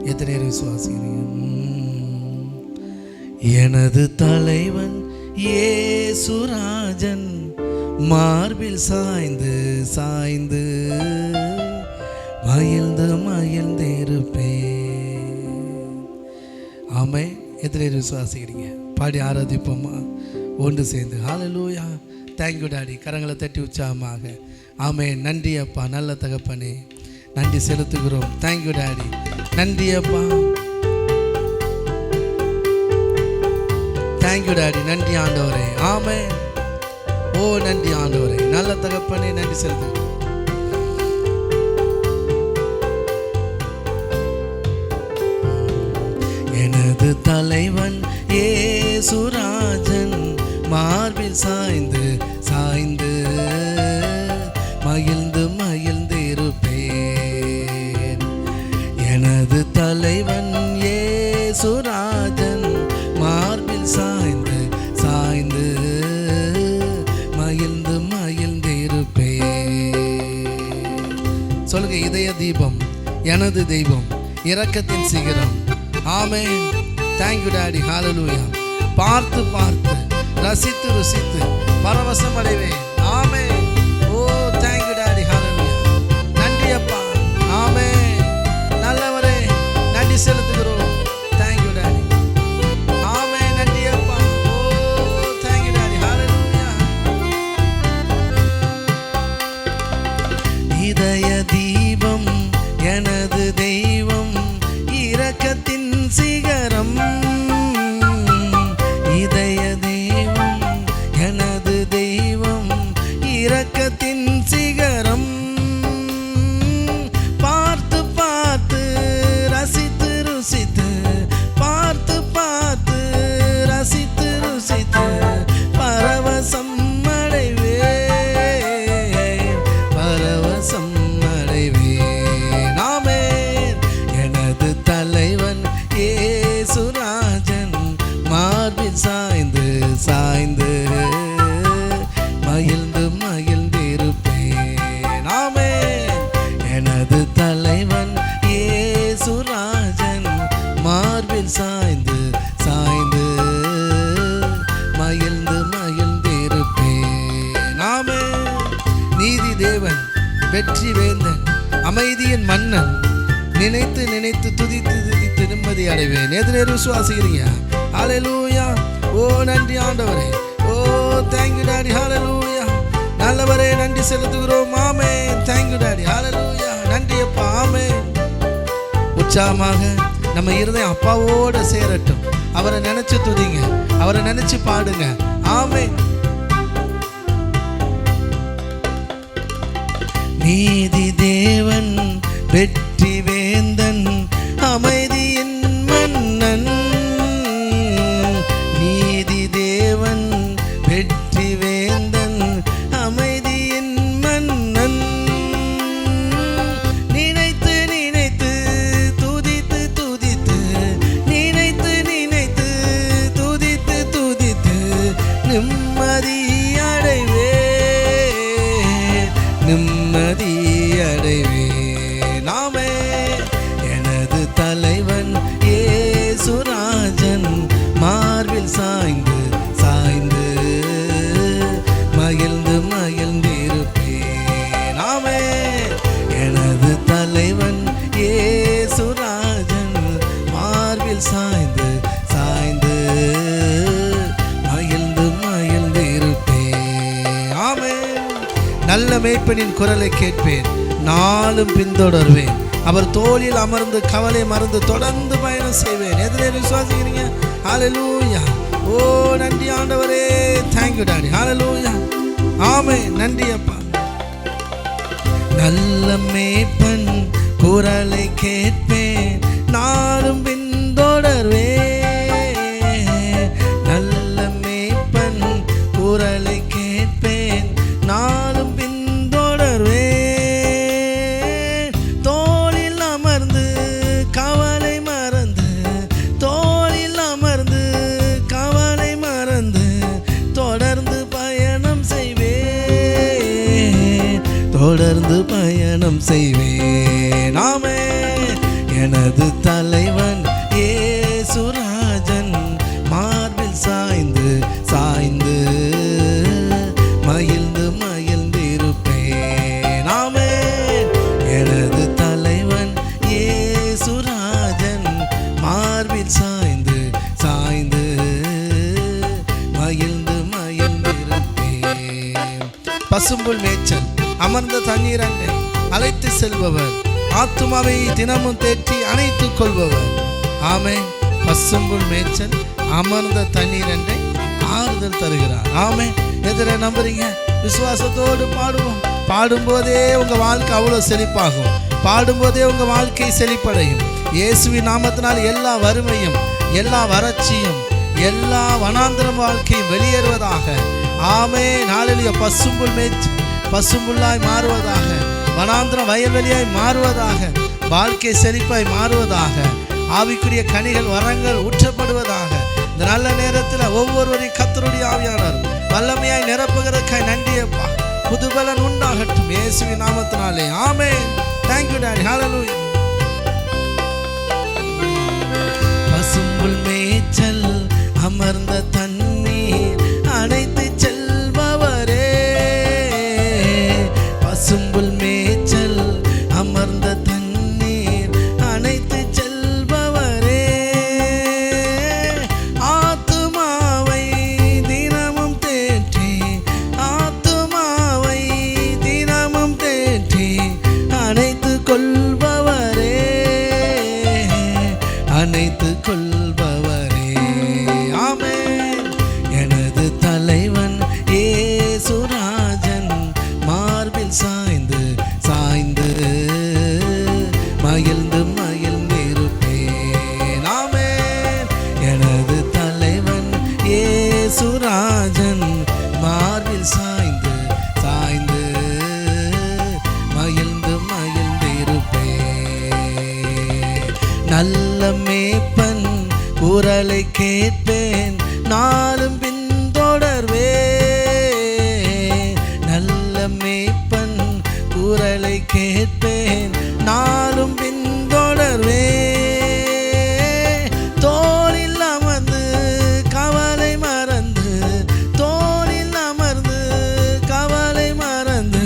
எத்தனை பேர் விசுவாசிக்கிறீங்க? எனது தலைவன் இயேசுராஜன் மார்பில் சாய்ந்து சாய்ந்து மகிழ்ந்து மகிழ்ந்திருப்பேன். ஆமே. எத்தனை பேர் விசுவாசிக்கிறீங்க? பாடி ஆராதிப்போமா ஒன்று சேர்ந்து. ஹல்லேலூயா. Thank you daddy. கரங்களை தட்டி உற்சாகமாக. ஆமே. நன்றி அப்பா, நல்ல தகப்பனே, நன்றி செலுத்துகிறோம். Thank you daddy. நன்றி அப்பா, தேங்க்யூ டாடி. நன்றி ஆண்டவரே. ஆமே. ஓ நன்றி ஆண்டவரே, நல்ல தகப்பனே, நன்றி செலுத்துகிறோம். எனது தலைவன் இயேசுராஜன் மார்பில் சாய்ந்து சாய்ந்து மகிழ்ந்து மகிழ்ந்திருப்பேன். எனது தலைவன் இயேசுராஜன் மார்பில் சாய்ந்து சாய்ந்து மகிழ்ந்து மகிழ்ந்திருப்பேன். சொல்லுங்க, இதய தீபம் எனது தெய்வம், இரக்கத்தின் சிகரம். ஆமென். Thank you daddy. ஹல்லேலூயா. பார்த்து பார்த்து ரசித்து ருசித்து பரவசம் அடைவேன். ஆமென். ஓ தேங்க்யூ டாடி. ஹல்லேலூயா. நன்றி அப்பா. ஆமென். நல்லவரே, நன்றி செலுத்துகிறோம். Thank you daddy. ஆமென். நன்றி அப்பா. ஓ தேங்க்யூ டாடி. ஹல்லேலூயா. இதய தீபம் எனது தெய்வம், இரக்கத்தின் சிகரம். இதய தெய்வம் எனது தெய்வம், இரக்கத்தின் சிகரம். பார்த்து பார்த்து ரசித்து ருசித்து, பார்த்து பார்த்து ரசித்து ருசித்து பரவசம் அடைவேன், பரவசம் அடைவேன். ஆமென். எனது தலைவன் இயேசுராஜன் மார்பில் சாய்ந்து சாய்ந்து மகிழ்ந்து மகிழ்ந்திருப்பேன். ஆமென். எனது தலைவன் இயேசுராஜன் மார்பில் சாய்ந்து சாய்ந்து மகிழ்ந்து மகிழ்ந்திருப்பேன். ஆமென். நீதி தேவன், வெற்றி வேந்தன், அமைதியின் மன்னன், நினைத்து நினைத்து துதித்து துதித்து நிம்மதி அடைவேன். எத்தனை பேர் விசுவாசிக்கிறீங்க? ஹல்லேலூயா. ஓ நன்றி ஆண்டவரே. ஓ தேங்க்யூ டாடி. ஹல்லேலூயா. நல்லவரே, நன்றி செலுத்துகிறோம். ஆமென். Thank you daddy. ஹல்லேலூயா. நன்றி அப்பா. ஆமென். உற்சாகமாக நம்ம இருதயம் அப்பாவோட சேரட்டும். அவரை நினைச்சு துதிங்க, அவரை நினைச்சு பாடுங்க. ஆமென். நீதி தேவன், வெற்றி வேந்தன், அமைதியின் மன்னன். நீதி தேவன், வெற்றி வேந்தன், அமைதியின் மன்னன். நினைத்து நினைத்து துதித்து துதித்து, நினைத்து நினைத்து துதித்து துதித்து நிம்மதி அடைவேன், நிம்மதி அடைவேன். ஆமென். எனது தலைவன் இயேசுராஜன் மார்பில் சாய்ந்து சாய்ந்து மகிழ்ந்து மகிழ்ந்திருப்பேன். ஆமென். எனது தலைவன் இயேசுராஜன் மார்பில் சாய்ந்து சாய்ந்து மகிழ்ந்து மகிழ்ந்திருப்பேன். ஆமென். நல்ல மேய்ப்பனின் குரலை கேட்பேன், நாளும் பின்தொடர்வேன். அவர் தோளில் அமர்ந்து கவலை மறந்து தொடர்ந்து பயணம் செய்வேன். எதிரே விசுவாசிக்கிறீங்க? ஹல்லேலூயா. ஓ நன்றி ஆண்டவரே. Thank you daddy. ஹல்லேலூயா. ஆமென். நன்றி அப்பா. நல்ல மேய்ப்பன் குரலை கேட்பேன், நாளும் பின்தொடர்வேன். நல்ல மேய்ப்பன் குரலை கேட்பேன், நாளும் பின்தொடர்வேன். தோளில் அமர்ந்து கவலை மறந்து, தோளில் அமர்ந்து கவலை மறந்து தொடர்ந்து பயணம் செய்வேன், தொடர்ந்து பயணம் செய்வேன். ஆமென். எனது தலைவன் இயேசுராஜன் மார்பில் சாய்ந்து சாய்ந்து மகிழ்ந்து மகிழ்ந்திருப்பேன். ஆமென். எனது தலைவன் இயேசுராஜன் மார்பில் சாய்ந்து சாய்ந்து மகிழ்ந்து மகிழ்ந்திருப்பேன். பசும்புல் மேய்ச்சல் அமர்ந்த தண்ணீர் அண்டை அழைத்து செல்பவர், ஆத்துமாவை தினமும் தேற்றி அணைத்துக் கொள்பவர். ஆமென். பசும்புல் மேய்ச்சல் அமர்ந்த தண்ணீர் அண்டை ஆறுதல் தருகிறார். ஆமென். எதிரே நம்புறீங்க? விசுவாசத்தோடு பாடுவோம். பாடும்போதே உங்க வாழ்க்கை அவ்வளவு செழிப்பாகும். பாடும்போதே உங்க வாழ்க்கை செழிப்படையும். இயேசுவின் நாமத்தினால் எல்லா வறுமையும், எல்லா வறட்சியும், எல்லா வனாந்திர வாழ்க்கையும் வெளியேறுவதாக. ஆமென். ஹல்லேலூயா. பசும்புல் மேய்ச்சல் பசும்புல்லாய் மாறுவதாக. வனாந்திரம் வயல்வெளியாய் மாறுவதாக. வாழ்க்கை செழிப்பாய் மாறுவதாக. ஆவிக்குரிய கனிகள் வரங்கள் ஊற்றப்படுவதாக. இந்த நல்ல நேரத்தில் ஒவ்வொருவரையும் கர்த்தருடைய ஆவியானவர் வல்லமையாய் நிரப்புகிறதுக்காய் நன்றியப்பா. புதுபலன் உண்டாகட்டும் இயேசுவின் நாமத்தினாலே. ஆமென். Thank you daddy. ஹல்லேலூயா. பசும்புல் மேய்ச்சல் அமர்ந்த தண்ணீர் அணைத்து செல்பவரே, பசும்புல் மேய்ச்சல் அமர்ந்த தண்ணீர் அணைத்து செல்பவரே, ஆத்துமாவை தினமும் தேற்றி ஆத்துமாவை தினமும் தேற்றி அணைத்து கொள்பவரே, அணைத்து கொள்பவரே. ஆமென். எனது தலைவன் இயேசுராஜன் மார்பில் சாய்ந்து சாய்ந்து மகிழ்ந்து மகிழ்ந்திருப்பேன். ஆமென். எனது தலைவன் இயேசுராஜன் மார்பில் சாய்ந்து சாய்ந்து மகிழ்ந்து மகிழ்ந்திருப்பேன். நல்ல மேய்ப்பன் குரலை கேட்பேன், நாளும் பின்தொடர்வேன். நல்ல மேய்ப்பன் குரலை கேட்பேன், நாளும் பின்தொடர்வேன். தோளில் அமர்ந்து கவலை மறந்து, தோளில் அமர்ந்து கவலை மறந்து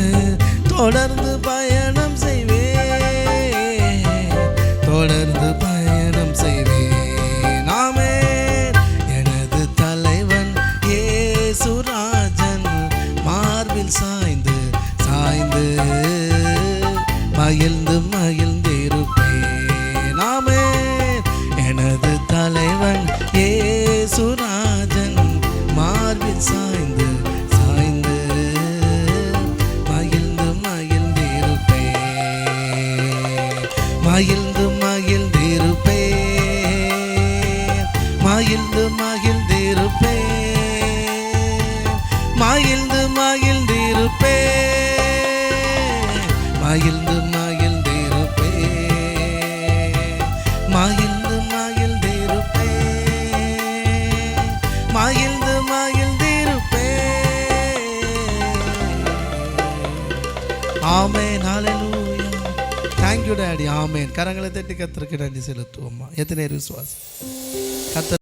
தொடர்ந்து பயணம் செய்வேன், தொடர்ந்து பயணம் செய்வேன். ஆமென். எனது தலைவன் இயேசுராஜன் மார்பில் சாய்ந்து சாய்ந்து மகிழ்ந்து மகிழ்ந்திருப்பேன். ஆமென். எனது தலைவன் இயேசுராஜன் மார்பில் சாய்ந்து சாய்ந்து மகிழ்ந்து மகிழ்ந்திருப்பேன். மகிழ்ந்து மகிழ்ந்திருப்பேன். மகிழ்ந்து மகிழ்ந்திருப்பேன். மகிழ்ந்து மகிழ்ந்திருப்பேன். மகிழ்ந்து மகிழ்ந்திருப்பேன். மகிழ்ந்து மகிழ்ந்திருப்பேன். மகிழ்ந்து மகிழ்ந்திருப்பேன். ஆமென். ஹல்லேலூயா. Thank you daddy. ஆமென். கரங்களை தட்டி கர்த்தருக்கு நன்றி செலுத்துவோம்மா. எத்தனை விசுவாசம் கர்த்தர்